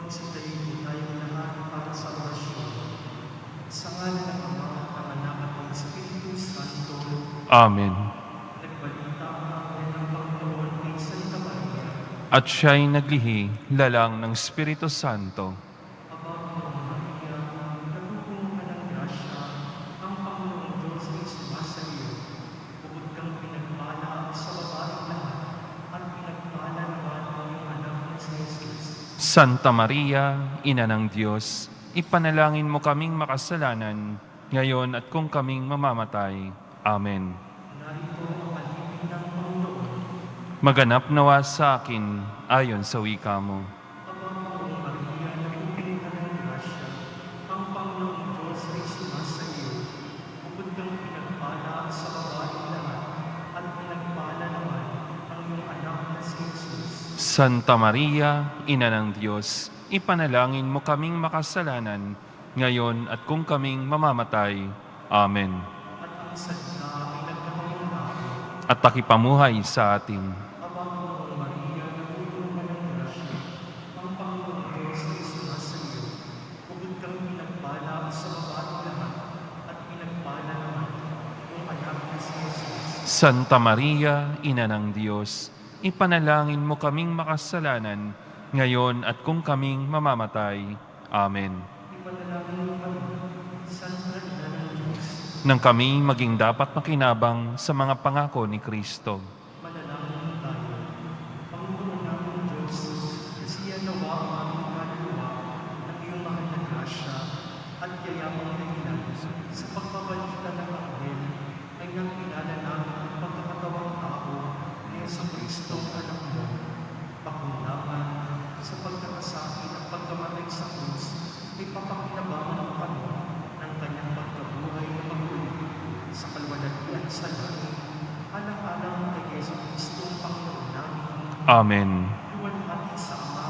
Magsitayin po tayong lahat para sa orasyon. Sa ngalan ng Ama, ng Anak at ng Espiritu Santo. Amen. Nagbalita ng Panginoon kay Santa Maria. At siya'y naglihi lalang ng Espiritu Santo. Aba, Panginoon Maria, napupuno ka ng grasya, ang Panginoong Diyos ay sumasa iyo. Bukod kang pinagpala sa babaeng lahat, at pinagpala naman ang iyong anak na si Jesus. Santa Maria, Ina ng Diyos, ipanalangin mo kaming makasalanan, ngayon at kung kaming mamamatay. Amen. Narito ang alipin ng Panginoon. Maganap nawa sa akin ayon sa wika mo. Aba, Panginoong Maria, napupuno ka ng grasya, ang Panginoong Diyos ay sumasa iyo. Bukod kang pinagpala sa babaeng lahat, at pinagpala naman ang iyong anak na si Jesus. Santa Maria, Ina ng Diyos, ipanalangin mo kaming makasalanan, ngayon at kung kaming mamamatay. Amen. At ang salita ay nagkatawang tao. At takipamuhay sa atin. Aba, Panginoong Maria, napupuno ka ng grasya, ang Panginoong Diyos ay sumasa iyo. Bukod kang pinagpala sa babaeng lahat, at pinagpala naman ang anak na si Jesus. Santa Maria, Ina ng Diyos, ipanalangin mo kaming makasalanan, ngayon at kung kaming mamamatay. Amen. Ipanalangin mo kami, Santa Ina ng Diyos. Nang kami maging dapat makinabang sa mga pangako ni Kristo. Manalangin tayo. Panginoon namin Diyos, siya nawa ang aming kaluluwa ng iyong mahal na grasya at yayamang dahilan sa pagbabalita ng anghel ay nagkilala namin ang pagkakatawang tao ni Jesucristo ang anak mo. Pakundangan sa pagkakasakit at pagkamatay sa krus ay papakinabangan kami ng kanyang pagkabuhay na pagkulit sa kalwalhatian sa langit, alang-alang kay Jesucristo ang Panginoon namin. Amen. Luwalhati sa Ama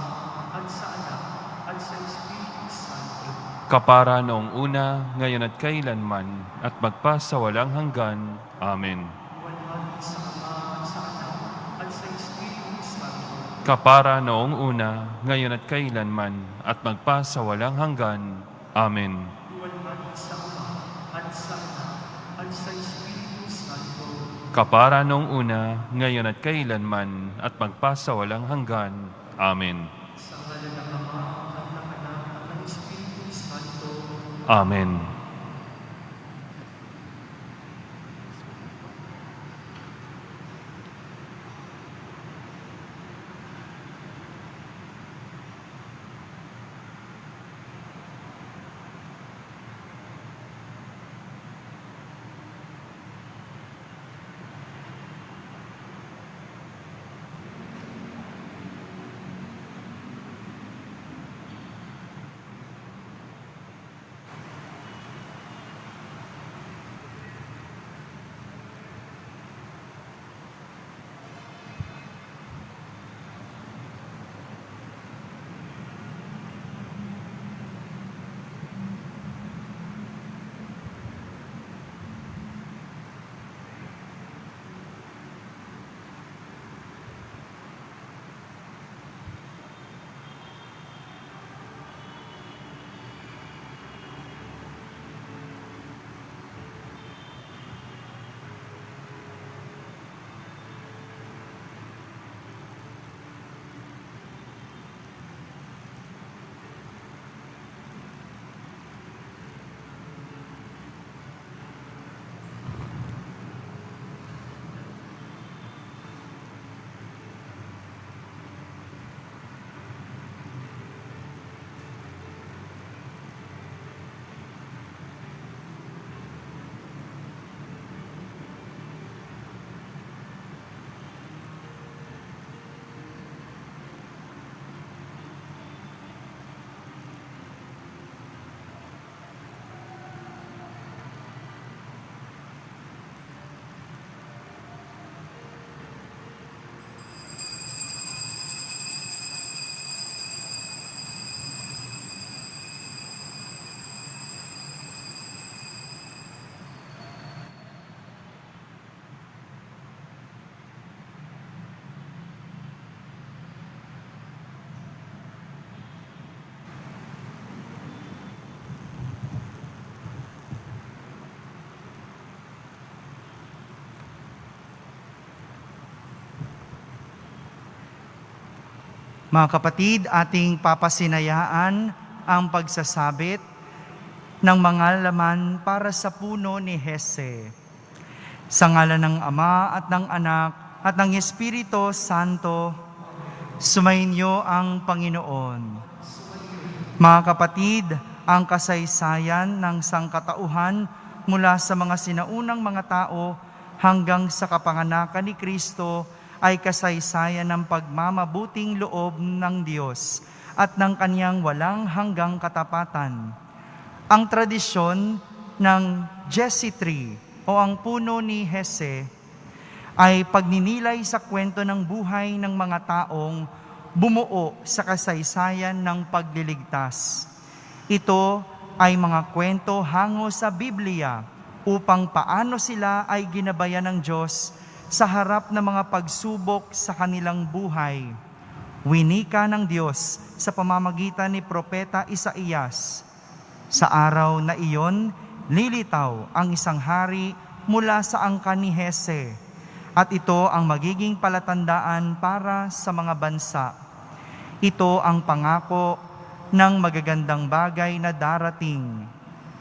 at sa Anak at sa Espiritu Santo. Kapara noong una, ngayon at kailanman, at magpasawalang hanggan. Amen. Luwalhati sa Ama at sa Anak at sa Espiritu Santo. Kapara noong una, ngayon at kailanman, at magpasawalang hanggan. Amen. Luwalhati sa Ama at sa Anak at sa Espiritu Santo. Kapara noong una, ngayon at kailanman, at magpasawalang hanggan. Amen. Sa ngalan ng Ama at ng Anak at ng Espiritu Santo. Amen. Mga kapatid, ating papasinayaan ang pagsasabit ng mga laman para sa puno ni Jese. Sa ngalan ng Ama at ng Anak at ng Espiritu Santo, sumainyo ang Panginoon. Mga kapatid, ang kasaysayan ng sangkatauhan mula sa mga sinaunang mga tao hanggang sa kapanganakan ni Kristo ay kasaysayan ng pagmamabuting loob ng Diyos at ng Kanyang walang hanggang katapatan. Ang tradisyon ng Jesse tree o ang puno ni Jese ay pagninilay sa kwento ng buhay ng mga taong bumuo sa kasaysayan ng pagliligtas. Ito ay mga kwento hango sa Biblia upang paano sila ay ginabayan ng Diyos sa harap ng mga pagsubok sa kanilang buhay. Winika ng Diyos sa pamamagitan ni Propeta Isaías. Sa araw na iyon, lilitaw ang isang hari mula sa angkan ni Jese, at ito ang magiging palatandaan para sa mga bansa. Ito ang pangako ng magagandang bagay na darating.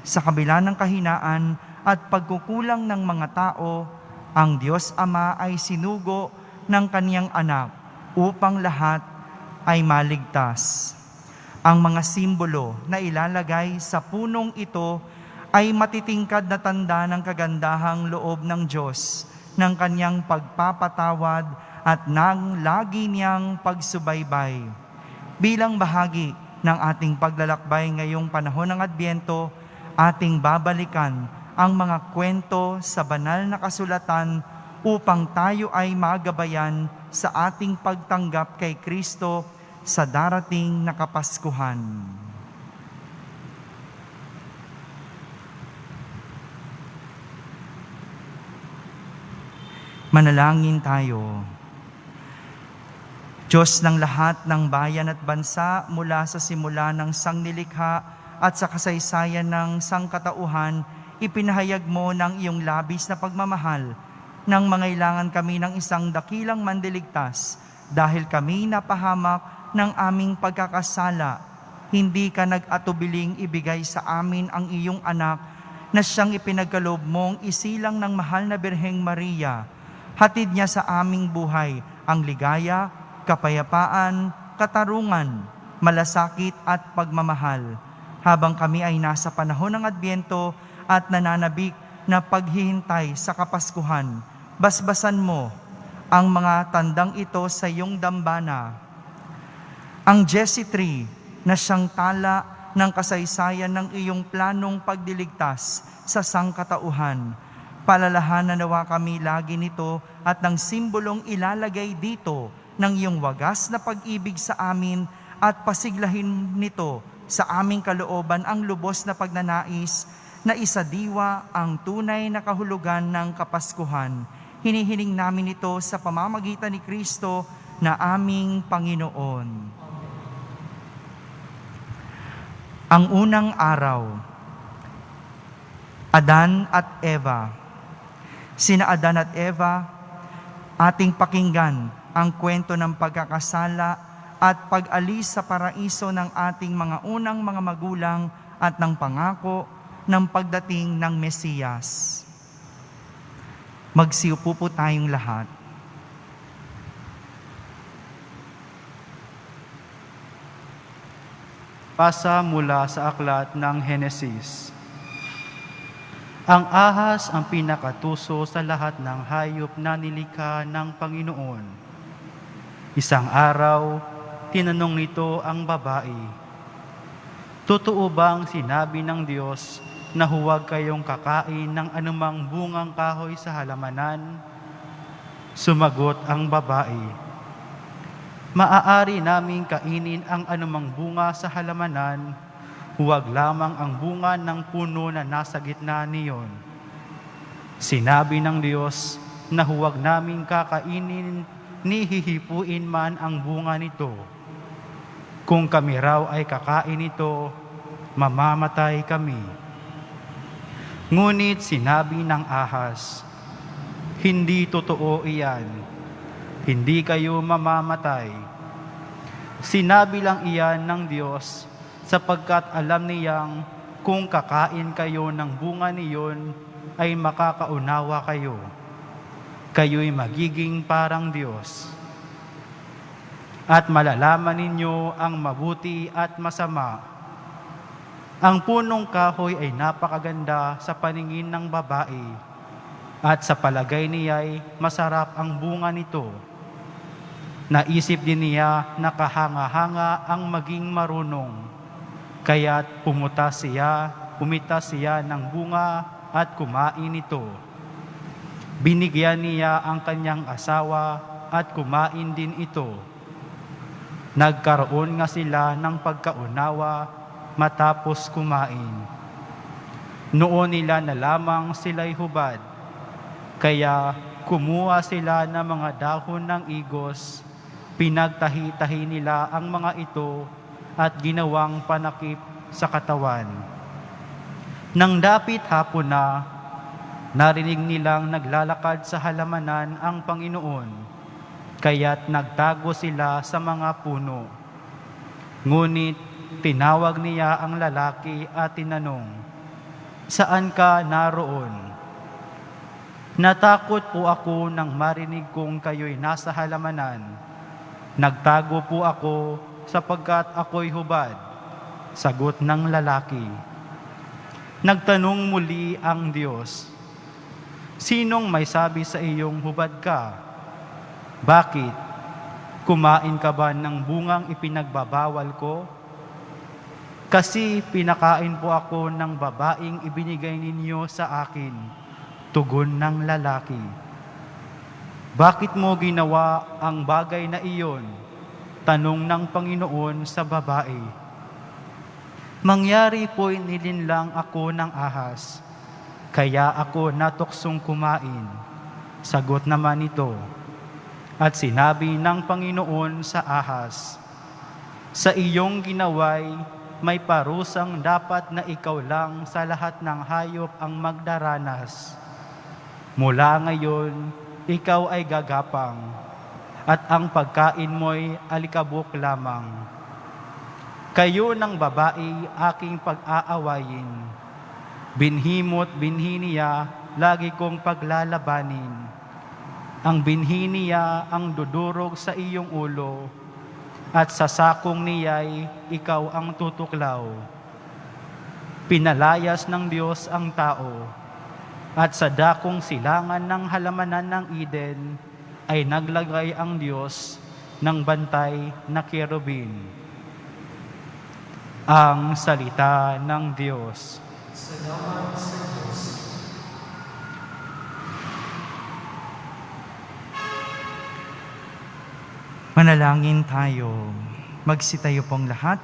Sa kabila ng kahinaan at pagkukulang ng mga tao, ang Diyos Ama ay sinugo ng Kaniyang Anak upang lahat ay maligtas. Ang mga simbolo na ilalagay sa punong ito ay matitingkad na tanda ng kagandahang loob ng Diyos, ng Kaniyang pagpapatawad at ng lagi niyang pagsubaybay. Bilang bahagi ng ating paglalakbay ngayong panahon ng Adbyento, ating babalikan ang mga kwento sa banal na kasulatan upang tayo ay magabayan sa ating pagtanggap kay Kristo sa darating na Kapaskuhan. Manalangin tayo. Diyos ng lahat ng bayan at bansa, mula sa simula ng sangnilikha at sa kasaysayan ng sangkatauhan, ipinahayag mo ng iyong labis na pagmamahal nang mangailangan kami ng isang dakilang mandiligtas dahil kami napahamak ng aming pagkakasala. Hindi ka nag-atubiling ibigay sa amin ang iyong anak na siyang ipinagkaloob mong isilang ng mahal na Birheng Maria. Hatid niya sa aming buhay ang ligaya, kapayapaan, katarungan, malasakit at pagmamahal. Habang kami ay nasa panahon ng Adbyento at nananabik na paghihintay sa Kapaskuhan, basbasan mo ang mga tandang ito sa iyong dambana. Ang Jesse tree na siyang tala ng kasaysayan ng iyong planong pagdiligtas sa sangkatauhan. Palalahanan nawa kami lagi nito at ng simbolong ilalagay dito ng iyong wagas na pag-ibig sa amin at pasiglahin nito sa aming kalooban ang lubos na pagnanais na isadiwa ang tunay na kahulugan ng Kapaskuhan. Hinihiling namin ito sa pamamagitan ni Kristo na aming Panginoon. Ang unang araw, Adan at Eva. Sina Adan at Eva, ating pakinggan ang kwento ng pagkakasala at pag-alis sa paraiso ng ating mga unang mga magulang at ng pangako ng pagdating ng Mesiyas. Magsiupo po tayong lahat. Pasa mula sa aklat ng Henesis. Ang ahas ang pinakatuso sa lahat ng hayop na nilikha ng Panginoon. Isang araw, tinanong nito ang babae, "Totoo bang sinabi ng Diyos na huwag kayong kakain ng anumang bungang kahoy sa halamanan?" Sumagot ang babae, "Maaari naming kainin ang anumang bunga sa halamanan, huwag lamang ang bunga ng puno na nasa gitna niyon. Sinabi ng Diyos na huwag naming kakainin ni hihipuin man ang bunga nito. Kung kami raw ay kakain nito, mamamatay kami." Ngunit sinabi ng ahas, "Hindi totoo iyan. Hindi kayo mamamatay. Sinabi lang iyan ng Diyos sapagkat alam niyang kung kakain kayo ng bunga niyon ay makakaunawa kayo. Kayo'y magiging parang Diyos. At malalaman ninyo ang mabuti at masama. Ang punong kahoy ay napakaganda sa paningin ng babae, at sa palagay niya'y masarap ang bunga nito. Naisip din niya na kahanga-hanga ang maging marunong, kaya't pumita siya ng bunga at kumain ito. Binigyan niya ang kanyang asawa at kumain din ito. Nagkaroon nga sila ng pagkaunawa matapos kumain. Noon nila na lamang sila'y hubad, kaya kumuha sila ng mga dahon ng igos, pinagtahi-tahi nila ang mga ito at ginawang panakip sa katawan. Nang dapit hapon na, narinig nilang naglalakad sa halamanan ang Panginoon, kaya't nagtago sila sa mga puno. Ngunit tinawag niya ang lalaki at tinanong, "Saan ka naroon?" "Natakot po ako nang marinig kong kayo'y nasa halamanan. Nagtago po ako sapagkat ako'y hubad," sagot ng lalaki. Nagtanong muli ang Diyos, "Sinong may sabi sa iyong hubad ka? Bakit? Kumain ka ba ng bungang ipinagbabawal ko? Kasi pinakain po ako ng babaeng ibinigay ninyo sa akin," tugon ng lalaki. "Bakit mo ginawa ang bagay na iyon?" tanong ng Panginoon sa babae. "Mangyari po'y nilinlang ako ng ahas, kaya ako natuksong kumain," sagot naman ito. At sinabi ng Panginoon sa ahas, "Sa iyong ginaway, may parusang dapat na ikaw lang sa lahat ng hayop ang magdaranas. Mula ngayon, ikaw ay gagapang, at ang pagkain mo'y alikabok lamang. Kayo ng babae aking pag-aawayin. Binhi mo't binhi niya, lagi kong paglalabanin. Ang binhi niya ang dudurog sa iyong ulo, at sa sakong niya'y ikaw ang tutuklaw." Pinalayas ng Diyos ang tao, at sa dakong silangan ng halamanan ng Eden ay naglagay ang Diyos ng bantay na kerubin. Ang salita ng Diyos. Salamat sa Diyos. Manalangin tayo. Magsitayo pong lahat.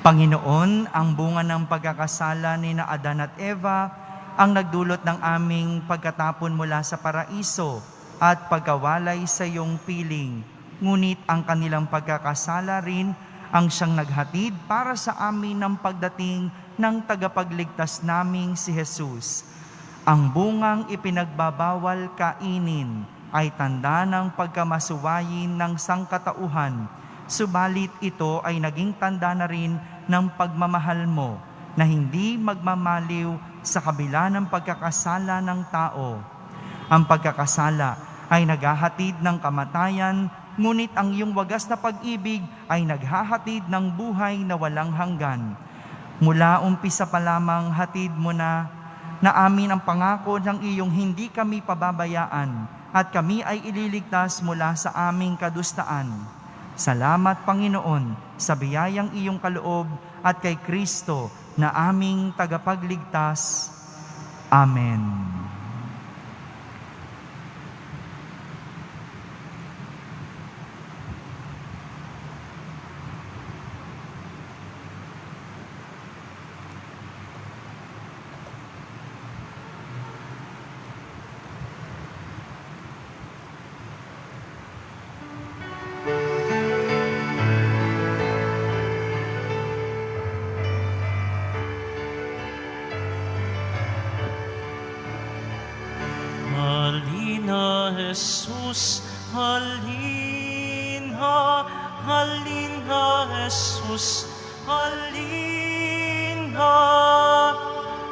Panginoon, ang bunga ng pagkakasala ni na Adan at Eva ang nagdulot ng aming pagkatapon mula sa paraiso at pagkawalay sa iyong piling. Ngunit ang kanilang pagkakasala rin ang siyang naghatid para sa amin ng pagdating ng tagapagligtas naming si Jesus. Ang bungang ipinagbabawal kainin ay tanda ng pagkamasuwayin ng sangkatauhan, subalit ito ay naging tanda na rin ng pagmamahal mo na hindi magmamaliw sa kabila ng pagkakasala ng tao. Ang pagkakasala ay naghahatid ng kamatayan, ngunit ang iyong wagas na pag-ibig ay naghahatid ng buhay na walang hanggan. Mula umpisa pa lamang hatid mo na amin ang pangako ng iyong hindi kami pababayaan at kami ay ililigtas mula sa aming kadustaan. Salamat, Panginoon, sa biyayang iyong kaloob at kay Kristo na aming tagapagligtas. Amen. Halina, Jesus, halina, halina. Jesus, halina.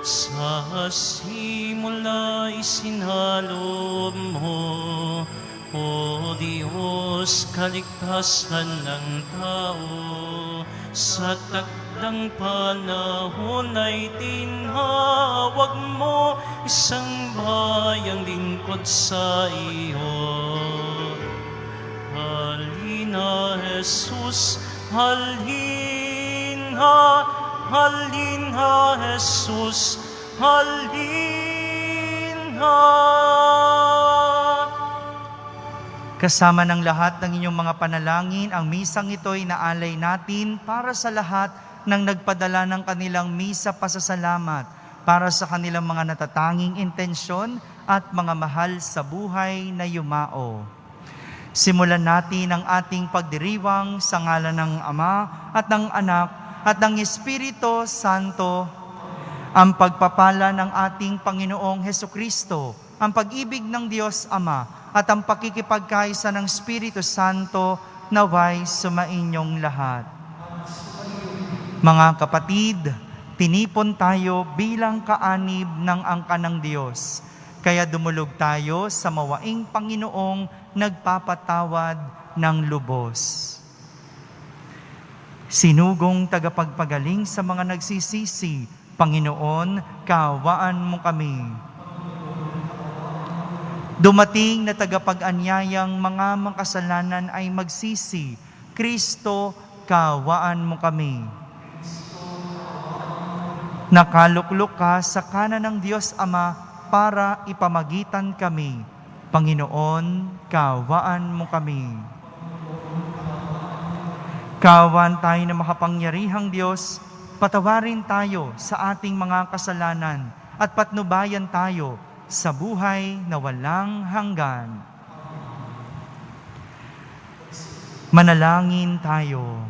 Sa simula isinalo mo, O Diyos, kaligtasan ng tao. Sa takdang panahon ay tinawag mo isang bayang lingkod sa iyo. Halina, Jesus, halina, halina, Jesus, halina. Kasama ng lahat ng inyong mga panalangin, ang misang ito'y naalay natin para sa lahat ng nagpadala ng kanilang misa pasasalamat, para sa kanilang mga natatanging intensyon at mga mahal sa buhay na yumao. Simulan natin ang ating pagdiriwang sa ngalan ng Ama at ng Anak at ng Espiritu Santo. Ang pagpapala ng ating Panginoong Hesukristo, ang pag-ibig ng Diyos Ama, at ang pakikipagkaisa ng Espiritu Santo naway sumainyong lahat. Mga kapatid, tinipon tayo bilang kaanib ng angka ng Diyos. Kaya dumulog tayo sa mawaing Panginoong nagpapatawad ng lubos. Sinugong tagapagpagaling sa mga nagsisisi, Panginoon, kaawaan mo kami. Dumating na tagapag-anyayang mga makasalanan ay magsisi, Kristo, kaawaan mo kami. Nakaluklok ka sa kanan ng Diyos Ama para ipamagitan kami. Panginoon, kaawaan mo kami. Kaawaan tayo na makapangyarihang Diyos, patawarin tayo sa ating mga kasalanan at patnubayan tayo sa buhay na walang hanggan. Manalangin tayo.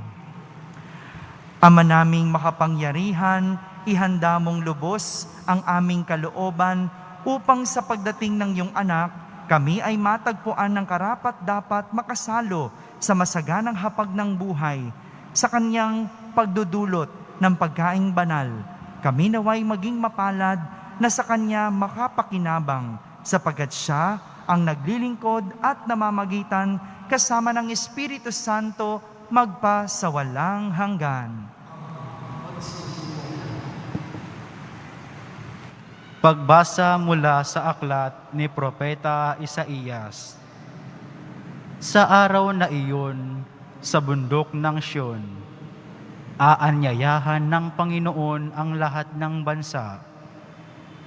Ama naming makapangyarihan, ihanda mong lubos ang aming kalooban upang sa pagdating ng iyong anak, kami ay matagpuan ng karapat-dapat makasalo sa masaganang hapag ng buhay, sa kanyang pagdudulot ng pagkaing banal. Kami naway maging mapalad na sa Kanya makapakinabang, sapagkat Siya ang naglilingkod at namamagitan kasama ng Espiritu Santo magpa sa walang hanggan. Pagbasa mula sa aklat ni Propeta Isaías. Sa araw na iyon, sa bundok ng Siyon, aanyayahan ng Panginoon ang lahat ng bansa.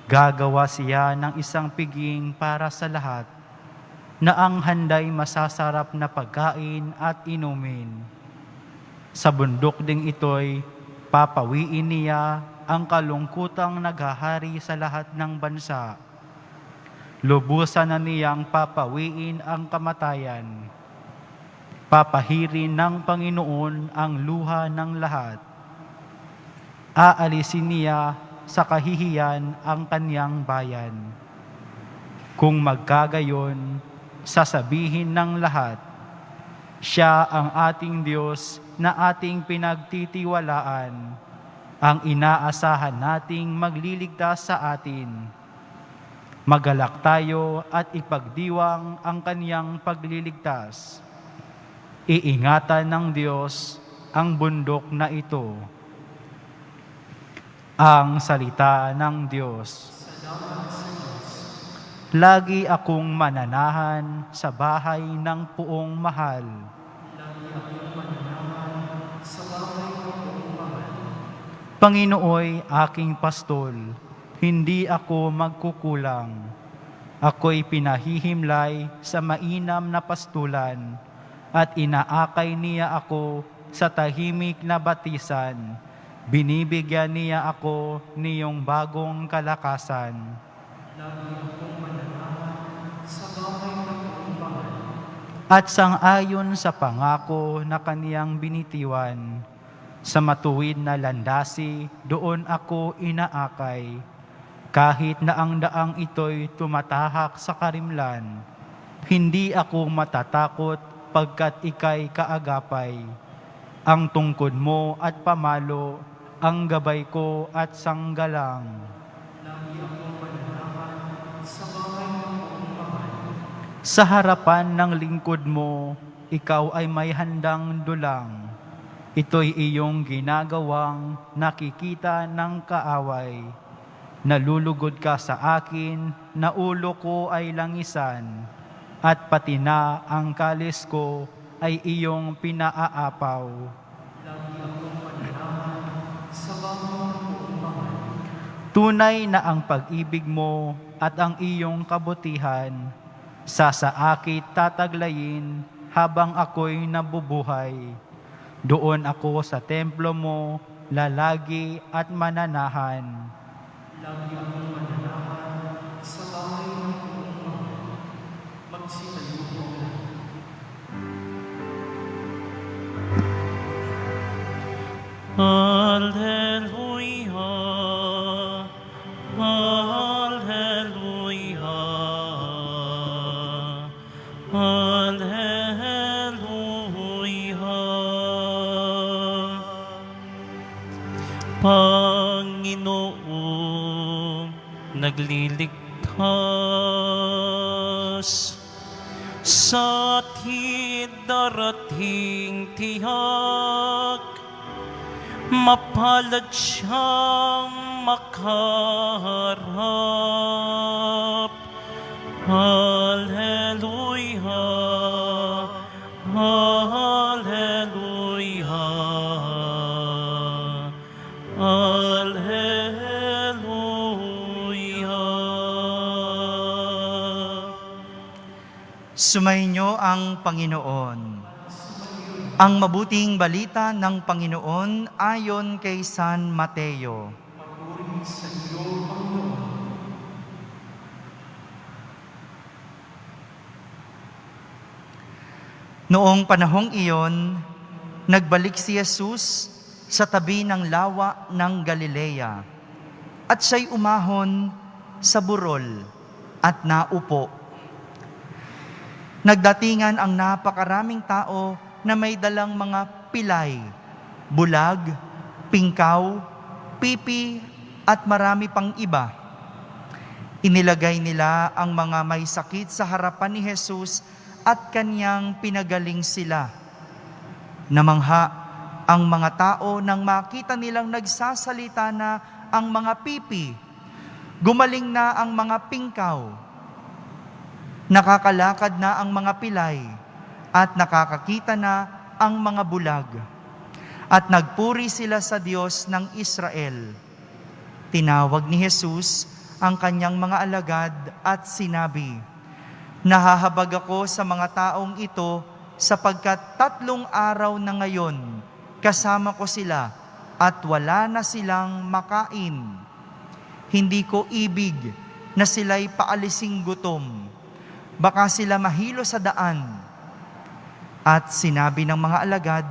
Gagawa siya ng isang piging para sa lahat, na ang handay masasarap na pagkain at inumin. Sa bundok ding ito'y papawiin niya ang kalungkutang naghahari sa lahat ng bansa. Lubusan na niyang papawiin ang kamatayan. Papahirin ng Panginoon ang luha ng lahat. Aalisin niya sa kahihiyan ang kanyang bayan. Kung magkagayon, sasabihin ng lahat, Siya ang ating Diyos na ating pinagtitiwalaan, ang inaasahan nating magliligtas sa atin. Magalak tayo at ipagdiwang ang kanyang pagliligtas. Iingatan ng Diyos ang bundok na ito. Ang salita ng Diyos. Lagi akong mananahan sa bahay ng puong mahal. Panginooy aking pastol, hindi ako magkukulang. Ako'y pinahihimlay sa mainam na pastulan, at inaakay niya ako sa tahimik na batisan. Binibigyan niya ako niyong bagong kalakasan. At sang-ayon sa pangako na kaniyang binitiwan, sa matuwid na landasi doon ako inaakay. Kahit na ang daang ito'y tumatahak sa karimlan, hindi ako matatakot pagkat ika'y kaagapay. Ang tungkod mo at pamalo, ang gabay ko at sanggalang. Sa harapan ng lingkod mo, ikaw ay may handang dulang. Ito'y iyong ginagawang nakikita ng kaaway. Nalulugod ka sa akin, na ulo ko ay langisan, at pati na ang kalis ko ay iyong pinaaapaw. Tunay na ang pag-ibig mo at ang iyong kabutihan, sa akit tataglayin habang ako'y nabubuhay. Doon ako sa templo mo, lalagi at mananahan. Lagi akong mananahan sa bahay ng iyong mahal. Magsitayo po ang lahat. Alleluia, Alleluia, Alleluia. Panginoon, nagliligtas sa ating darating tiyak. Mapalad siyang makaharap. Alleluia, Alleluia, Alleluia. Sumainyo ang Panginoon. Ang mabuting balita ng Panginoon ayon kay San Mateo. Papuri sa iyo, Panginoon. Noong panahong iyon, nagbalik si Jesus sa tabi ng lawa ng Galilea, at siya'y umahon sa burol at naupo. Nagdatingan ang napakaraming tao na may dalang mga pilay, bulag, pingkaw, pipi, at marami pang iba. Inilagay nila ang mga may sakit sa harapan ni Jesus at kanyang pinagaling sila. Namangha ang mga tao nang makita nilang nagsasalita na ang mga pipi, gumaling na ang mga pingkaw, nakakalakad na ang mga pilay, at nakakakita na ang mga bulag. At nagpuri sila sa Diyos ng Israel. Tinawag ni Jesus ang kanyang mga alagad at sinabi, "Nahahabag ako sa mga taong ito sapagkat 3 araw na ngayon kasama ko sila at wala na silang makain. Hindi ko ibig na sila'y paalising gutom. Baka sila mahilo sa daan." At sinabi ng mga alagad,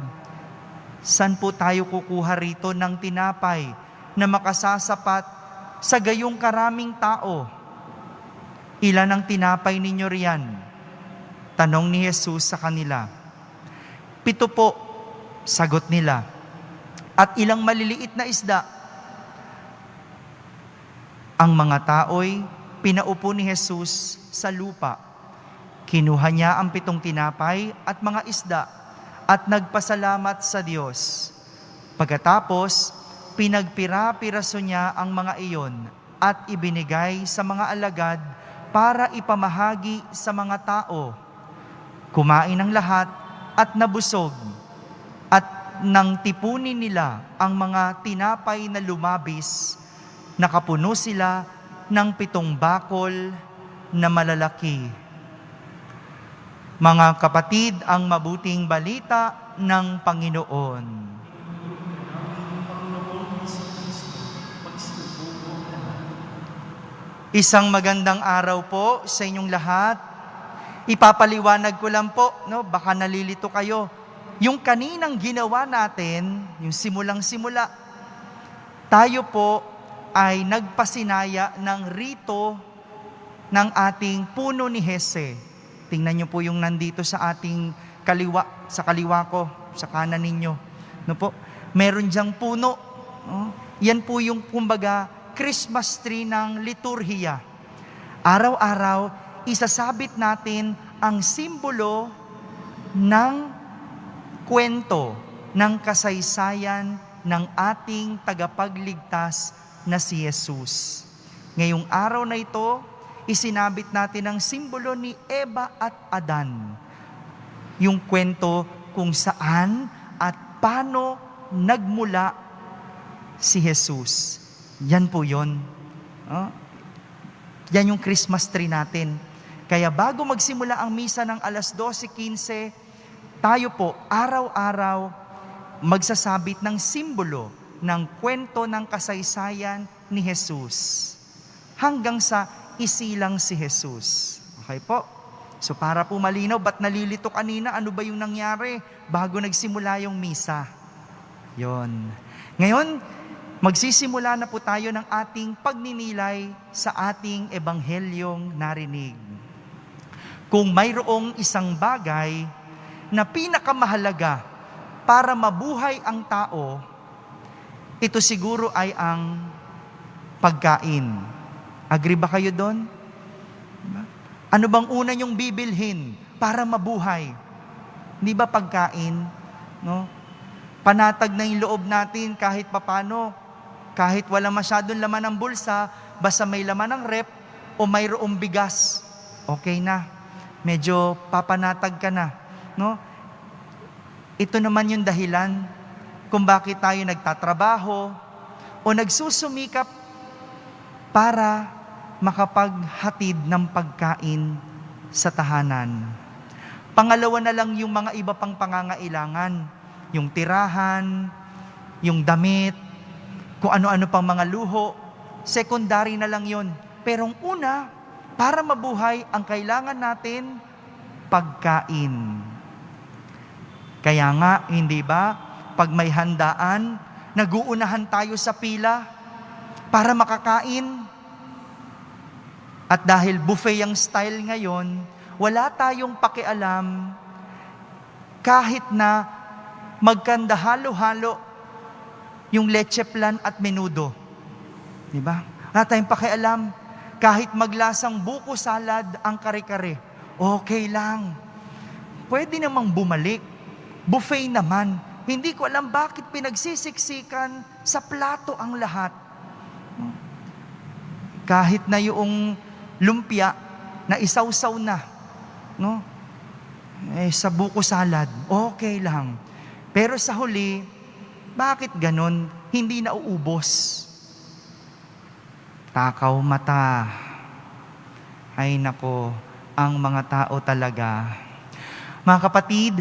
"Saan po tayo kukuha rito ng tinapay na makasasapat sa gayong karaming tao? Ilan ang tinapay ninyo riyan?" Tanong ni Jesus sa kanila. "7 po," sagot nila. "At ilang maliliit na isda?" Ang mga tao'y pinaupo ni Jesus sa lupa. Kinuha niya ang 7 tinapay at mga isda at nagpasalamat sa Diyos. Pagkatapos, pinagpira-piraso niya ang mga iyon at ibinigay sa mga alagad para ipamahagi sa mga tao. Kumain ang lahat at nabusog, at nang tipunin nila ang mga tinapay na lumabis, nakapuno sila ng 7 bakol na malalaki. Mga kapatid, ang mabuting balita ng Panginoon. Isang magandang araw po sa inyong lahat. Ipapaliwanag ko lang po, baka nalilito kayo. Yung kaninang ginawa natin, yung simulang-simula, tayo po ay nagpasinaya ng rito ng ating puno ni Jese. Tingnan niyo po yung nandito sa ating kaliwa, sa kaliwa ko, sa kanan ninyo. No po? Meron diyang puno. Oh, yan po yung kumbaga Christmas tree ng liturhiya. Araw-araw, isasabit natin ang simbolo ng kwento ng kasaysayan ng ating tagapagligtas na si Jesus. Ngayong araw na ito, isinabit natin ang simbolo ni Eva at Adan. Yung kwento kung saan at paano nagmula si Jesus. Yan po yun. Yan yung Christmas tree natin. Kaya bago magsimula ang misa ng alas 12:15, tayo po araw-araw magsasabit ng simbolo ng kwento ng kasaysayan ni Jesus. Hanggang sa isilang si Jesus. Okay po? So para po malinaw, ba't nalilito kanina? Ano ba yung nangyari bago nagsimula yung misa? Yon. Ngayon, magsisimula na po tayo ng ating pagninilay sa ating ebanghelyong narinig. Kung mayroong isang bagay na pinakamahalaga para mabuhay ang tao, ito siguro ay ang pagkain. Agree ba kayo doon? Ano bang una niyong bibilhin para mabuhay? Hindi ba pagkain? No? Panatag na yung loob natin kahit papano. Kahit wala masyadong laman ng bulsa, basta may laman ng rep o mayroong bigas, okay na. Medyo papanatag ka na. No? Ito naman yung dahilan kung bakit tayo nagtatrabaho o nagsusumikap para makapaghatid ng pagkain sa tahanan. Pangalawa na lang yung mga iba pang pangangailangan. Yung tirahan, yung damit, kung ano-ano pang mga luho. Secondary na lang yun. Pero ang una, para mabuhay, ang kailangan natin, pagkain. Kaya nga, hindi ba, pag may handaan, naguunahan tayo sa pila para makakain. At dahil buffet ang style ngayon, wala tayong pakialam kahit na magkanda halo-halo yung leche plan at menudo. Diba? Wala tayong pakialam kahit maglasang buko salad ang kare-kare. Okay lang. Pwede namang bumalik. Buffet naman. Hindi ko alam bakit pinagsisiksikan sa plato ang lahat. Kahit na yung lumpia na isawsaw na, no? Sa buko salad, okay lang. Pero sa huli, bakit ganon? Hindi nauubos. Takaw mata. Ay nako, ang mga tao talaga. Mga kapatid,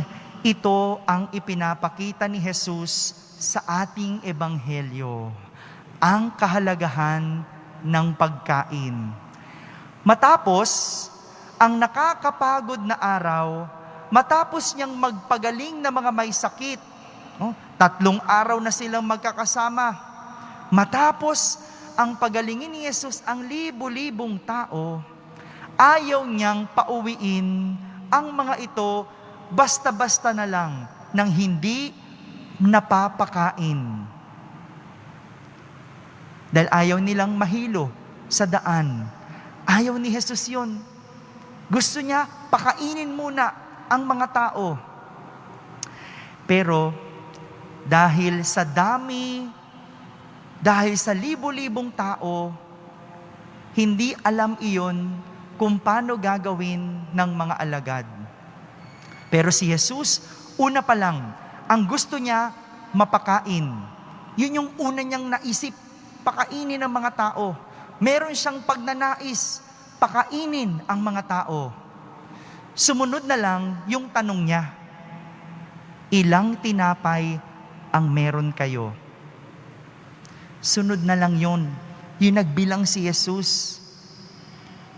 ito ang ipinapakita ni Jesus sa ating ebanghelyo. Ang kahalagahan ng pagkain. Matapos ang nakakapagod na araw, matapos niyang magpagaling na mga may sakit, 3 araw na silang magkakasama. Matapos ang pagalingin ni Jesus ang libo-libong tao, ayaw niyang pauwiin ang mga ito basta-basta na lang nang hindi napapakain. Dahil ayaw nilang mahilo sa daan. Ayaw ni Jesus yun. Gusto niya, pakainin muna ang mga tao. Pero, dahil sa dami, dahil sa libo-libong tao, hindi alam iyon kung paano gagawin ng mga alagad. Pero si Jesus, una pa lang, ang gusto niya, mapakain. Yun yung una niyang naisip, pakainin ang mga tao. Meron siyang pagnanais, pakainin ang mga tao. Sumunod na lang yung tanong niya, ilang tinapay ang meron kayo? Sunod na lang yun. Yung nagbilang si Jesus.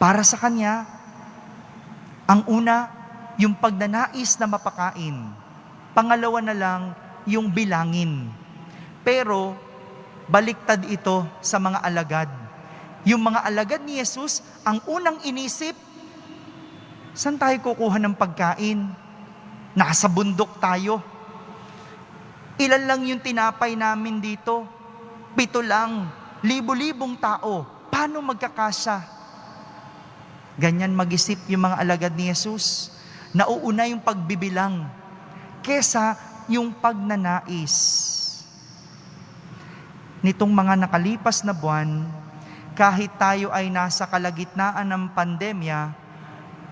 Para sa kanya, ang una, yung pagnanais na mapakain. Pangalawa na lang, yung bilangin. Pero, baliktad ito sa mga alagad. Yung mga alagad ni Jesus, ang unang inisip, saan tayo kukuha ng pagkain? Nasa bundok tayo. Ilan lang yung tinapay namin dito? 7 lang. Libo-libong tao. Paano magkakasya? Ganyan mag-isip yung mga alagad ni Jesus. Nauuna yung pagbibilang kesa yung pagnanais. Nitong mga nakalipas na buwan, kahit tayo ay nasa kalagitnaan ng pandemya,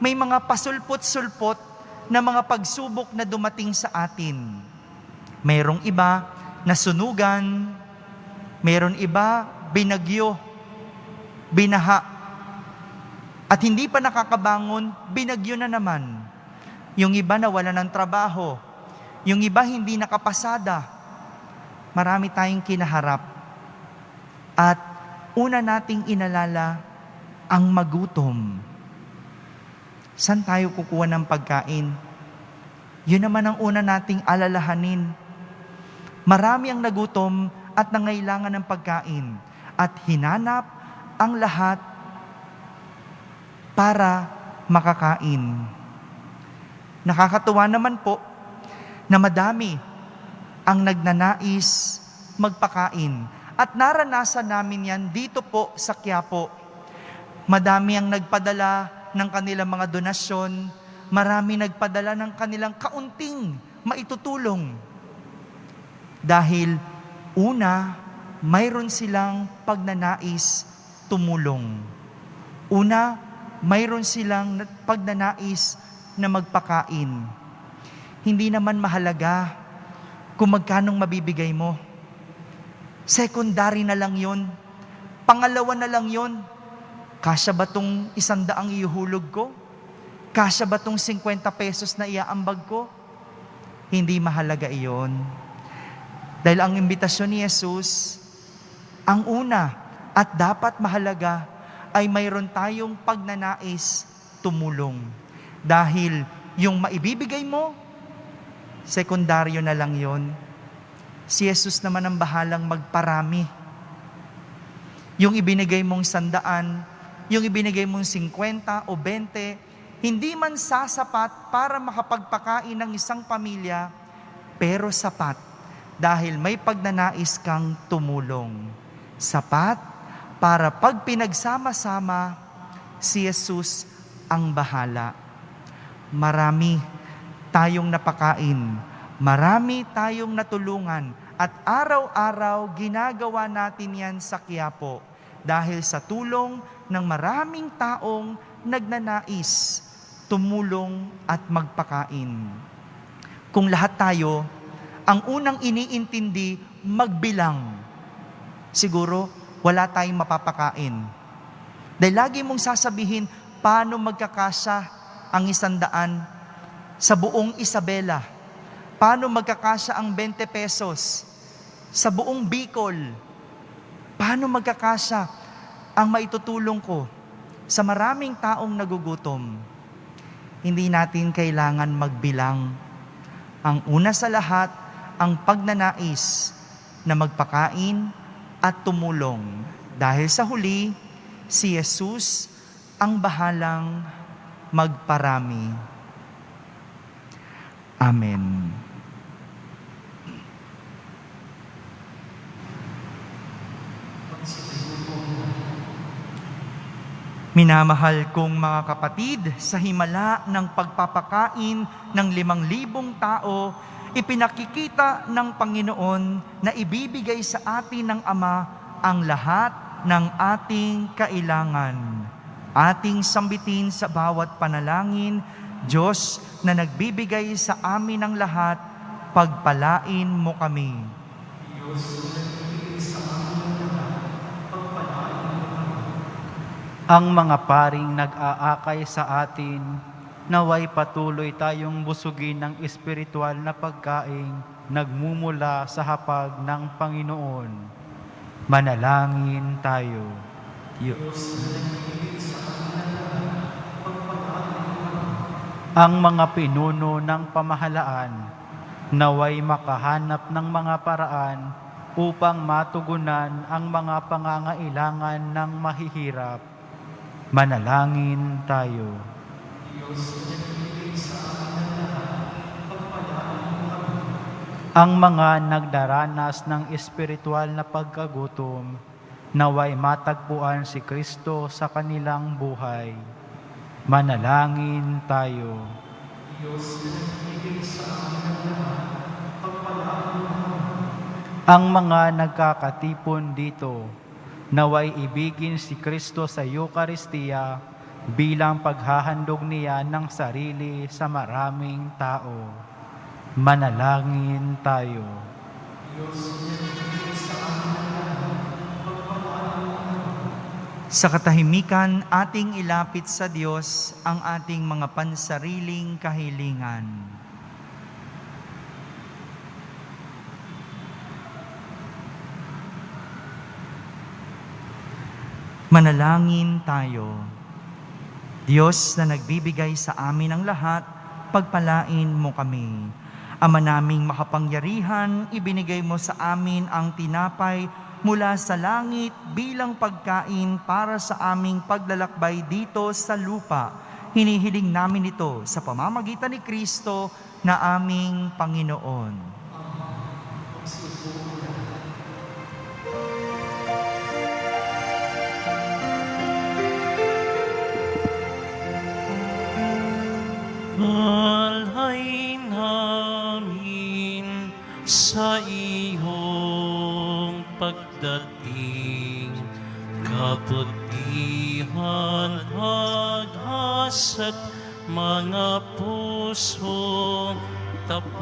may mga pasulpot-sulpot na mga pagsubok na dumating sa atin. Mayroong iba na sunugan, mayroon iba binagyo, binaha, at hindi pa nakakabangon, binagyo na naman. Yung iba na wala ng trabaho, yung iba hindi nakapasada. Marami tayong kinaharap. At una nating inalala ang magutom. Saan tayo kukuha ng pagkain? Yun naman ang una nating alalahanin. Marami ang nagutom at nangailangan ng pagkain at hinanap ang lahat para makakain. Nakakatuwa naman po na madami ang nagnanais magpakain. At naranasan namin yan dito po sa Quiapo. Madami ang nagpadala ng kanilang mga donasyon. Marami nagpadala ng kanilang kaunting maitutulong. Dahil una, mayroon silang pagnanais tumulong. Una, mayroon silang pagnanais na magpakain. Hindi naman mahalaga kung magkanong mabibigay mo. Secondary na lang yon. Pangalawa na lang yon. Kasya ba tong 100 ihuhulog ko? Kasya ba tong 50 pesos na iaambag ko? Hindi mahalaga iyon. Dahil ang imbitasyon ni Jesus, ang una at dapat mahalaga ay mayroon tayong pagnanais tumulong. Dahil yung maibibigay mo, sekundaryo na lang yon. Si Jesus naman ang bahalang magparami. Yung ibinigay mong 100, yung ibinigay mong 50 o 20, hindi man sasapat para makapagpakain ng isang pamilya, pero sapat dahil may pagnanais kang tumulong. Sapat para pag pinagsama-sama, si Jesus ang bahala. Marami tayong napakain, marami tayong natulungan, at araw-araw ginagawa natin yan sa Quiapo dahil sa tulong ng maraming taong nagnanais tumulong at magpakain. Kung lahat tayo, ang unang iniintindi, magbilang, siguro wala tayong mapapakain. Dahil lagi mong sasabihin, paano magkakasya ang 100 sa buong Isabela? Paano magkakasya ang 20 pesos sa buong Bicol? Paano magkakasya ang maitutulong ko sa maraming taong nagugutom? Hindi natin kailangan magbilang. Ang una sa lahat, ang pagnanais na magpakain at tumulong. Dahil sa huli, si Jesus ang bahalang magparami. Amen. Minamahal kong mga kapatid, sa himala ng pagpapakain ng 5,000 tao, ipinakikita ng Panginoon na ibibigay sa atin ng Ama ang lahat ng ating kailangan. Ating sambitin sa bawat panalangin, Diyos na nagbibigay sa amin ng lahat, pagpalain mo kami. Diyos na nagbibigay sa amin ng lahat, pagpalain mo kami. Ang mga paring nag-aakay sa atin, naway patuloy tayong busugin ng espiritual na pagkain nagmumula sa hapag ng Panginoon. Manalangin tayo. Diyos na nagbibigay sa amin ng lahat, pagpalain mo kami. Ang mga pinuno ng pamahalaan, naway makahanap ng mga paraan upang matugunan ang mga pangangailangan ng mahihirap. Manalangin tayo. Diyos na nagbibigay sa amin ng lahat, pagpalain mo kami. Ang mga nagdaranas ng espiritual na pagkagutom, naway matagpuan si Kristo sa kanilang buhay. Manalangin tayo. Ang mga nagkakatipon dito, naway ibigin si Kristo sa Eucharistia bilang paghahandog niya ng sarili sa maraming tao. Manalangin tayo. Sa katahimikan, ating ilapit sa Diyos ang ating mga pansariling kahilingan. Manalangin tayo. Diyos na nagbibigay sa amin ang lahat, pagpalain mo kami. Ama naming makapangyarihan, ibinigay mo sa amin ang tinapay mula sa langit bilang pagkain para sa aming paglalakbay dito sa lupa. Hinihiling namin ito sa pamamagitan ni Kristo na aming Panginoon. Alay namin sa iyong pagdating, kabutihan haghasat mga puso tapat.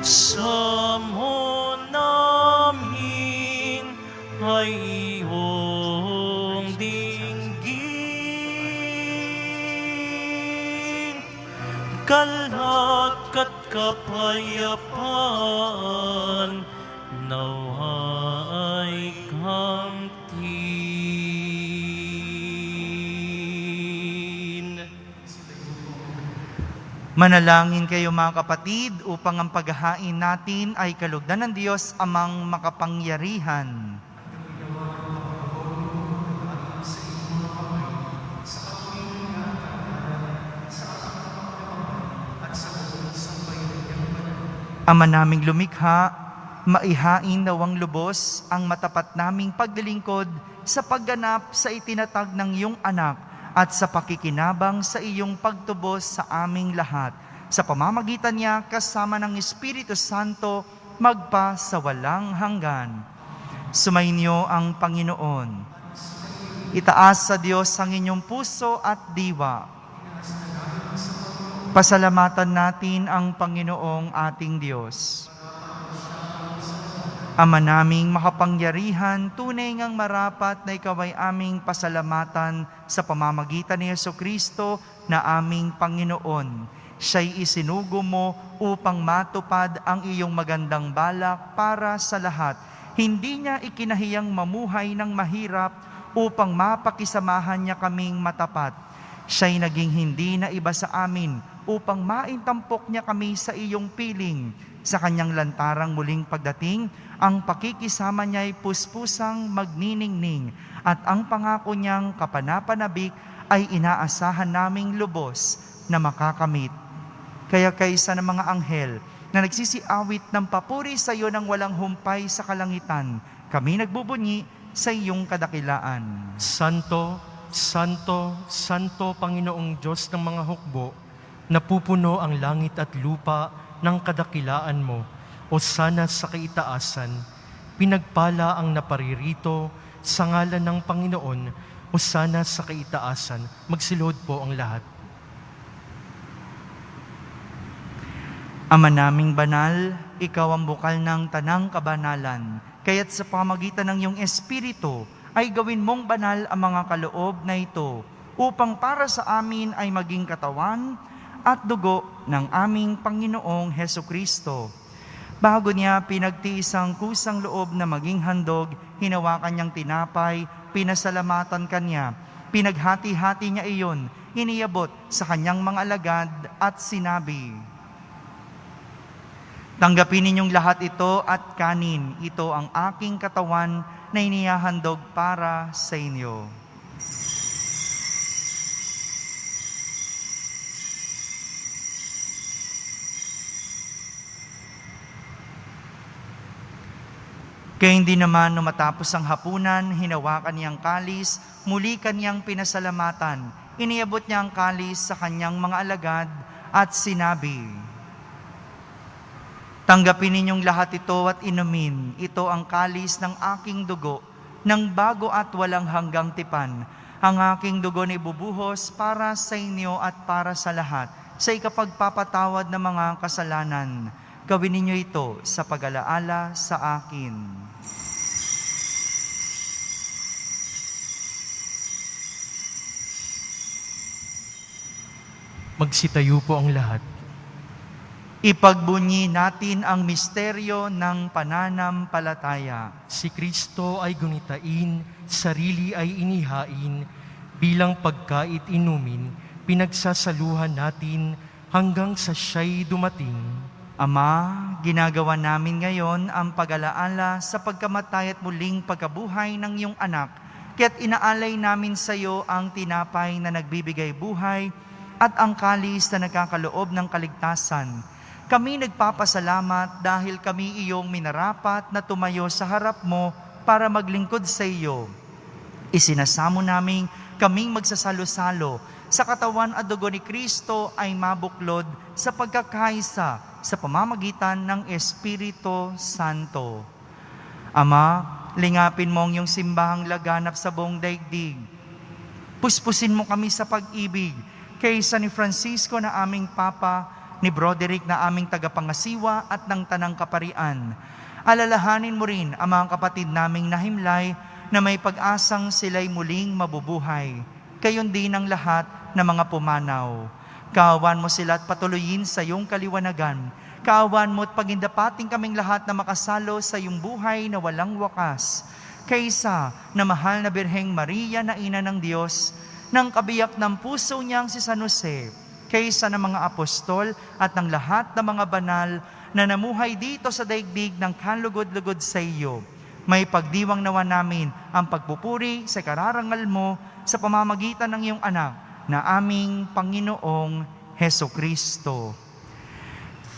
Sa mo namin ay iyong galak at kapayapaan, nawa ay kamtin. Manalangin kayo mga kapatid upang ang paghahain natin ay kalugdan ng Diyos amang makapangyarihan. Ama naming lumikha, maihain nawang lubos ang matapat naming paglilingkod sa pagganap sa itinatag ng iyong anak at sa pakikinabang sa iyong pagtubos sa aming lahat. Sa pamamagitan niya, kasama ng Espiritu Santo, magpa sa walang hanggan. Sumainyo ang Panginoon. Itaas sa Diyos ang inyong puso at diwa. Pasalamatan natin ang Panginoong ating Diyos. Ama naming makapangyarihan, tunay ngang marapat na ikaw ay aming pasalamatan sa pamamagitan ni Jesucristo na aming Panginoon. Siya'y isinugo mo upang matupad ang iyong magandang balak para sa lahat. Hindi niya ikinahiyang mamuhay ng mahirap upang mapakisamahan niya kaming matapat. Siya'y naging hindi na iba sa amin upang maintampok niya kami sa iyong piling. Sa kanyang lantarang muling pagdating, ang pakikisama niya'y puspusang magniningning at ang pangako niyang kapanapanabik ay inaasahan naming lubos na makakamit. Kaya kaysa ng mga anghel na nagsisiawit ng papuri sa iyo ng walang humpay sa kalangitan, kami nagbubunyi sa iyong kadakilaan. Santo, Santo, Santo, Panginoong Diyos ng mga hukbo, napupuno ang langit at lupa ng kadakilaan mo, o sana sa kaitaasan, pinagpala ang naparirito sa ngalan ng Panginoon, o sana sa kaitaasan, magsilod po ang lahat. Ama naming banal, ikaw ang bukal ng tanang kabanalan, kaya't sa pamagitan ng iyong Espiritu ay gawin mong banal ang mga kaloob na ito, upang para sa amin ay maging katawan at dugo ng aming Panginoong Hesukristo. Bago niya pinagtiis ang kusang loob na maging handog, hinawakan niyang tinapay, pinasalamatan kanya, pinaghati-hati niya iyon, iniyabot sa kanyang mga alagad at sinabi, "Tanggapin ninyong lahat ito at kanin, ito ang aking katawan na inihahandog para sa inyo." Kaya hindi naman nung matapos ang hapunan, hinawakan niyang kalis, muli kanyang pinasalamatan. Iniabot niya ang kalis sa kanyang mga alagad at sinabi, "Tanggapin ninyong lahat ito at inumin. Ito ang kalis ng aking dugo, ng bago at walang hanggang tipan. Ang aking dugo ni bubuhos para sa inyo at para sa lahat, sa ikapagpapatawad ng mga kasalanan. Gawin ninyo ito sa pag-alaala sa akin." Magsitayo po ang lahat. Ipagbunyi natin ang misteryo ng pananampalataya. Si Kristo ay gunitain, sarili ay inihain, bilang pagkait inumin, pinagsasaluhan natin hanggang sa siya'y dumating. Ama, ginagawa namin ngayon ang pag-alaala sa pagkamatay at muling pagkabuhay ng iyong anak, kaya't inaalay namin sa iyo ang tinapay na nagbibigay buhay at ang kalis na nagkakaloob ng kaligtasan. Kami nagpapasalamat dahil kami iyong minarapat na tumayo sa harap mo para maglingkod sa iyo. Isinasamo namin kaming magsasalo-salo sa katawan at dugo ni Kristo ay mabuklod sa pagkakaisa sa pamamagitan ng Espiritu Santo. Ama, lingapin mo ang iyong simbahang laganap sa buong daigdig. Puspusin mo kami sa pag-ibig kaysa ni Francisco na aming Papa, ni Broderick na aming tagapangasiwa at ng Tanang Kaparian. Alalahanin mo rin ang mga kapatid naming nahimlay na may pag-asang sila'y muling mabubuhay. Gayon din ang lahat ng mga pumanaw. Kaawan mo sila at patuloyin sa iyong kaliwanagan. Kaawan mo at pagindapating kaming lahat na makasalo sa iyong buhay na walang wakas. Kaysa na mahal na Birheng Maria na Ina ng Diyos, ng kabiyak ng puso niyang si San Jose, kaysa ng mga apostol at ng lahat ng mga banal na namuhay dito sa daigdig ng kalugod-lugod sa iyo. May pagdiwang nawa namin ang pagpupuri sa kararangal mo sa pamamagitan ng iyong anak na aming Panginoong Hesukristo.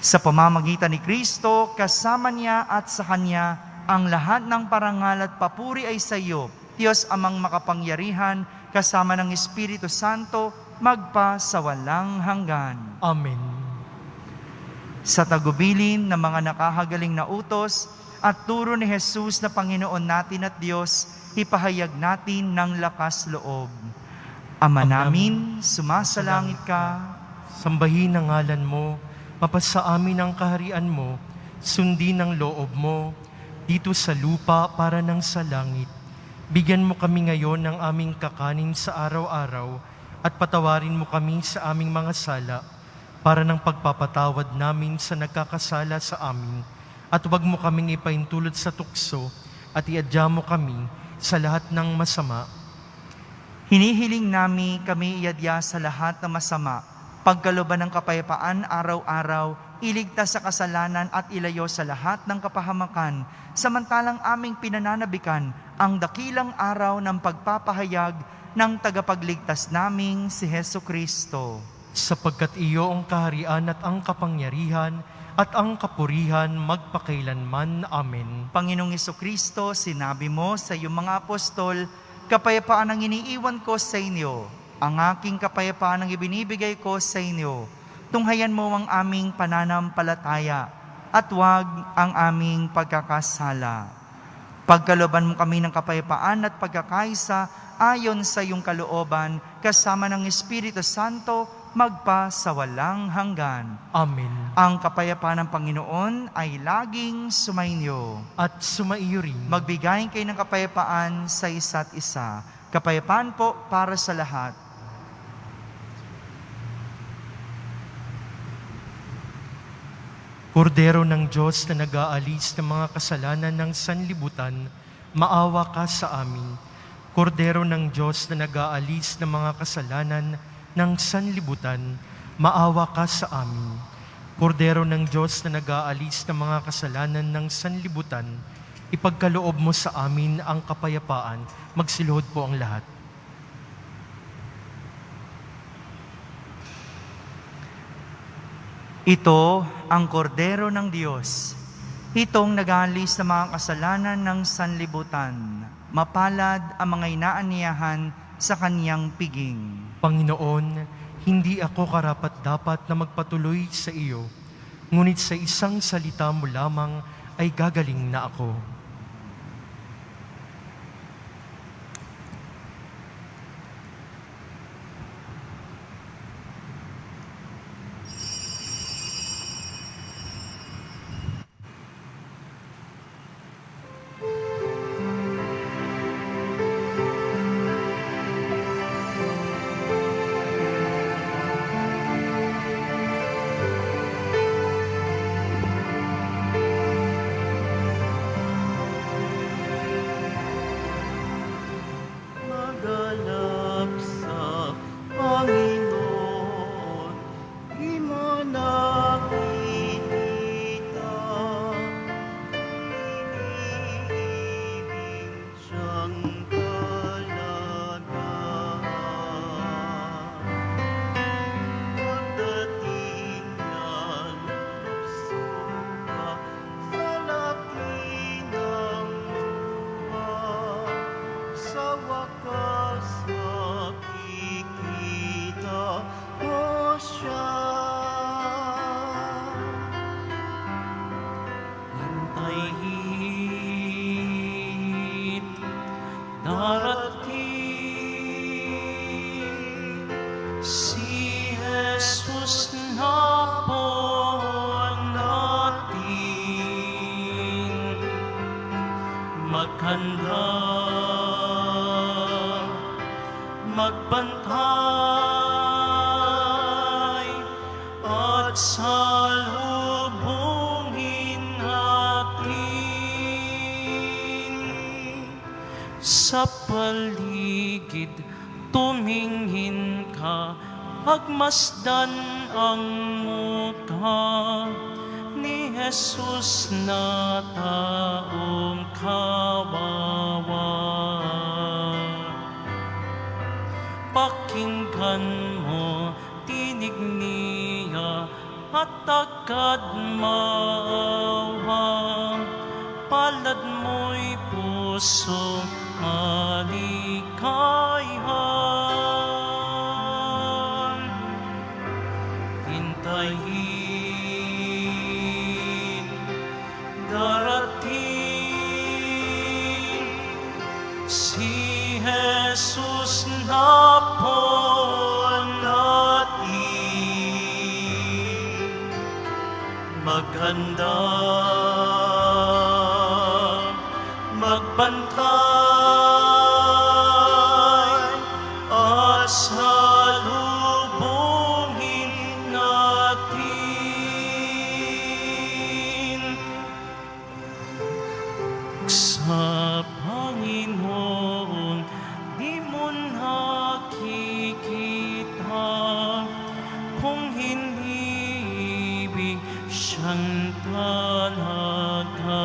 Sa pamamagitan ni Kristo, kasama niya at sa Kanya, ang lahat ng parangal at papuri ay sa iyo, Diyos Amang makapangyarihan, kasama ng Espiritu Santo, magpa sa walang hanggan. Amen. Sa tagubilin ng mga nakahagaling na utos at turo ni Jesus na Panginoon natin at Diyos, ipahayag natin ng lakas loob. Ama namin, sumasalangit ka. Sambahin ang ngalan mo, mapasa amin ang kaharian mo, sundin ang loob mo, dito sa lupa para ng sa langit. Bigyan mo kami ngayon ng aming kakanin sa araw-araw at patawarin mo kami sa aming mga sala para ng pagpapatawad namin sa nagkakasala sa amin at huwag mo kaming ipaintulot sa tukso at iadya mo kami sa lahat ng masama. Hinihiling namin kami iadya sa lahat ng masama, pagkalooban ng kapayapaan araw-araw, iligtas sa kasalanan at ilayo sa lahat ng kapahamakan, samantalang aming pinananabikan ang dakilang araw ng pagpapahayag ng tagapagligtas naming si Hesukristo. Sapagkat iyo ang kaharian at ang kapangyarihan at ang kapurihan magpakailanman. Amen. Panginoong Hesukristo, sinabi mo sa iyong mga apostol, kapayapaan ang iniiwan ko sa inyo, ang aking kapayapaan ang ibinibigay ko sa inyo. Tunghayan mo ang aming pananampalataya at huwag ang aming pagkakasala. Pagkalooban mo kami ng kapayapaan at pagkakaisa ayon sa iyong kalooban, kasama ng Espiritu Santo, magpa sa walang hanggan. Amen. Ang kapayapaan ng Panginoon ay laging sumainyo. At sumaiyo rin. Magbigay kayo ng kapayapaan sa isa't isa. Kapayapaan po para sa lahat. Kordero ng Diyos na nag-aalis ng mga kasalanan ng sanlibutan, maawa ka sa amin. Kordero ng Diyos na nag-aalis ng mga kasalanan ng sanlibutan, maawa ka sa amin. Kordero ng Diyos na nag-aalis ng mga kasalanan ng sanlibutan, ipagkaloob mo sa amin ang kapayapaan. Magsiluhod po ang lahat. Ito ang kordero ng Diyos. Itong nag-aalis ng mga kasalanan ng sanlibutan. Mapalad ang mga inaaniyahan sa kaniyang piging. Panginoon, hindi ako karapat-dapat na magpatuloy sa iyo, ngunit sa isang salita mo lamang ay gagaling na ako. Maganap sa Panginoon, di mo nakikita. Iniibig siyang kalagahan. Pagdating niya, lusuka sa laki ng lupa. Sa wakas makikita mo siya. Hintayin, darating si Jesus na po natin. Maghanda, magbantay, at salubungin natin. Sa paligid, tumingin ka, pagmasdan ang mukha ni Jesus na taong kawawa. Pakinggan mo, tinig niya at agad maawa. Palad mo'y puso malikayan. Hintayin, darating si Jesus na po natin. Maghanda, magbantay, at salubungin natin. Sa Panginoon, di mo nakikita kung hinibig siyang talaga.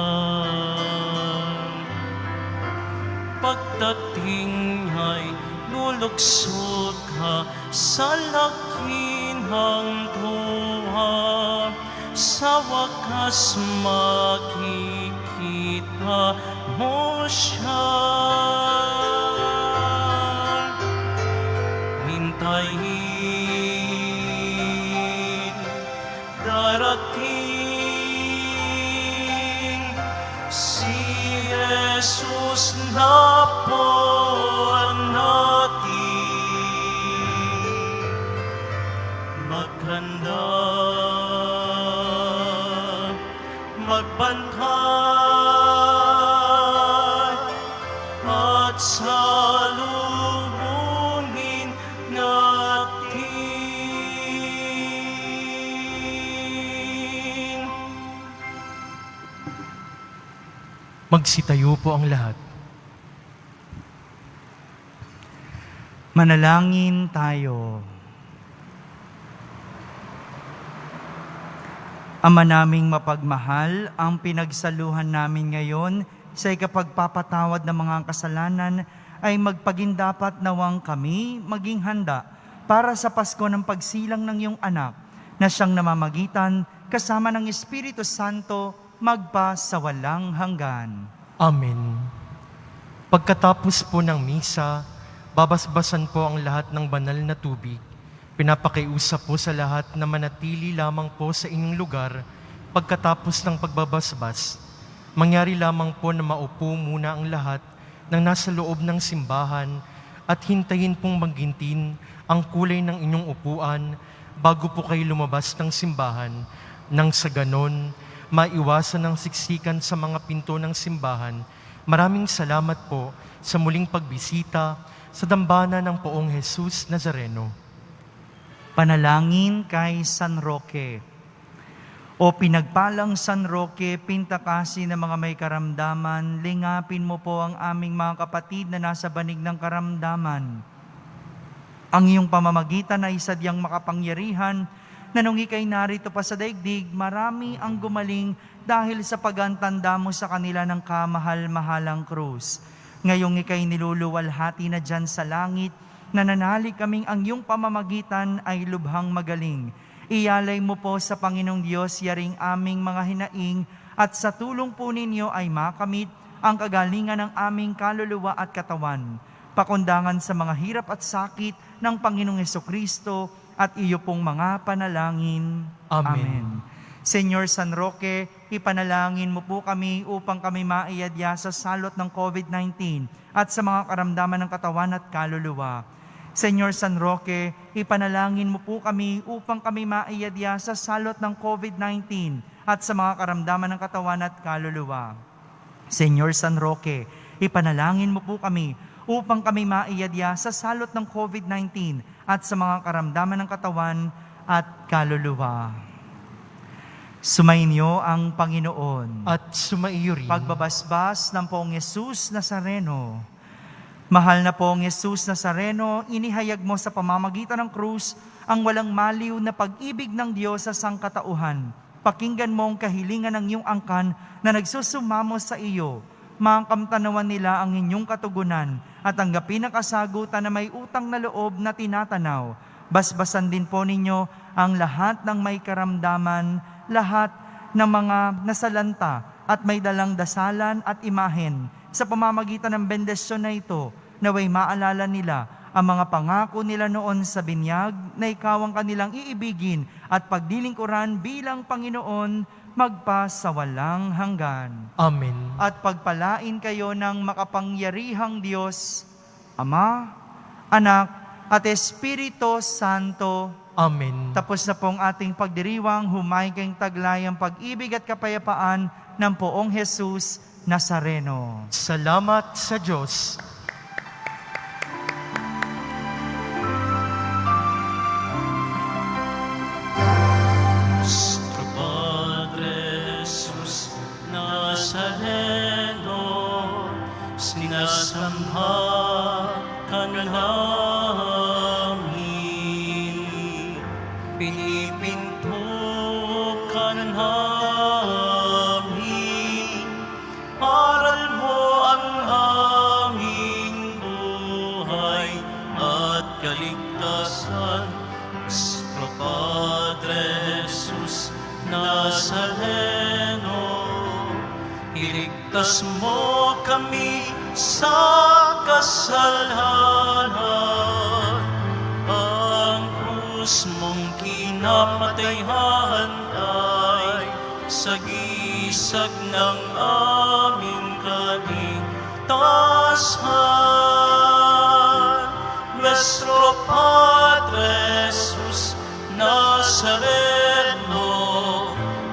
Pagdating ay luluksod ka sa laki ng tuwa. Sa wakas makikita mo siya. Hintayin, darating si Jesus na po natin. Maghanda, magbantay, at salubungin natin. Magsitayo po ang lahat. Manalangin tayo. Ama naming mapagmahal, ang pinagsaluhan namin ngayon sa ikapagpapatawad ng mga kasalanan ay magpagindapat nawang kami maging handa para sa Pasko ng pagsilang ng iyong anak na siyang namamagitan kasama ng Espiritu Santo magpa sa walang hanggan. Amen. Pagkatapos po ng misa, babasbasan po ang lahat ng banal na tubig. Pinapakiusap po sa lahat na manatili lamang po sa inyong lugar pagkatapos ng pagbabasbas. Mangyari lamang po na maupo muna ang lahat ng nasa loob ng simbahan at hintayin pong magintin ang kulay ng inyong upuan bago po kayo lumabas ng simbahan, nang sa ganon, maiwasan ang siksikan sa mga pinto ng simbahan. Maraming salamat po sa muling pagbisita sa dambana ng Poong Jesus Nazareno. Panalangin kay San Roque. O pinagpalang San Roque, pintakasi ng mga may karamdaman, lingapin mo po ang aming mga kapatid na nasa banig ng karamdaman. Ang iyong pamamagitan ay sadyang makapangyarihan na nung ika'y narito pa sa daigdig, marami ang gumaling dahil sa pagantanda mo sa kanila ng kamahal-mahalang krus. Ngayong ika'y niluluwalhati na dyan sa langit, nananalig kaming ang iyong pamamagitan ay lubhang magaling. Iyalay mo po sa Panginoong Diyos yaring aming mga hinaing at sa tulong po ninyo ay makamit ang kagalingan ng aming kaluluwa at katawan. Pakundangan sa mga hirap at sakit ng Panginoong Hesukristo at iyo pong mga panalangin. Amen. Señor San Roque, ipanalangin mo po kami upang kami maiyadya sa salot ng COVID-19 at sa mga karamdaman ng katawan at kaluluwa. Señor San Roque, ipanalangin mo po kami upang kami maiyadya sa salot ng COVID-19 at sa mga karamdaman ng katawan at kaluluwa. Señor San Roque, ipanalangin mo po kami upang kami maiyadya sa salot ng COVID-19 at sa mga karamdaman ng katawan at kaluluwa. Sumainyo ang Panginoon. At sumaiyo rin. Pagbabasbas ng Poong Jesus Nazareno. Mahal na Poong Jesus Nazareno, inihayag mo sa pamamagitan ng krus ang walang maliw na pag-ibig ng Diyos sa sangkatauhan. Pakinggan mo ang kahilingan ng iyong angkan na nagsusumamo sa iyo. Makamtanawan nila ang inyong katugunan at tanggapin ang kasagutan na may utang na loob na tinatanaw. Basbasan din po ninyo ang lahat ng may karamdaman, lahat ng mga nasalanta at may dalang dasalan at imahen. Sa pamamagitan ng bendisyon na ito, naway maalala nila ang mga pangako nila noon sa binyag na ikaw ang kanilang iibigin at pagdilingkuran bilang Panginoon magpa sa walang hanggan. Amen. At pagpalain kayo ng makapangyarihang Diyos, Ama, Anak, at Espiritu Santo. Amen. Tapos na pong ating pagdiriwang, humay kayong taglayang pag-ibig at kapayapaan ng Poong Jesus Nazareno. Salamat sa Diyos. Nuestro Padre Jesus Nazareno, sinasamba ka namin, pinipinto ka namin, aral mo ang aming buhay at kaligtasan. Nuestro Padre Jesus Nazareno, iligtas mo kami sa kasalanan. Ang krus mong kinamatayhan ay sagisag ng aming kaligtasan. Nuestro Padre Jesus Nazareno,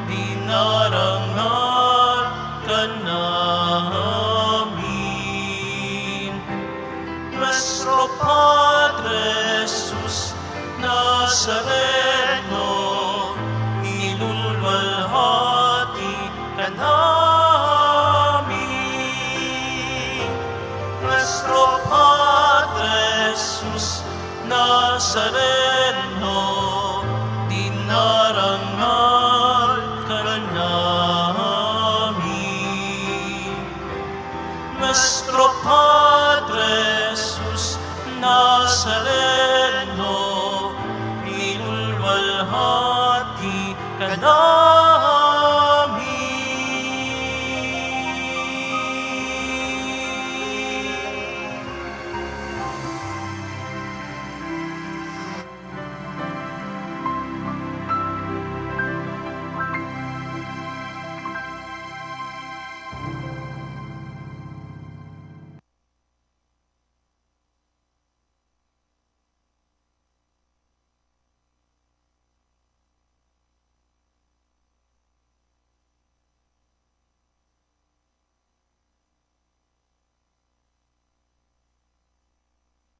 dinarangal ka namin. Nuestro Padre Jesus Nazareno, nilulwalhati ka namin. Nuestro Padre Jesus Nazareno, dinarangal ka namin. Nuestro Padre Jesus Nazareno, nilulwalhati ka namin.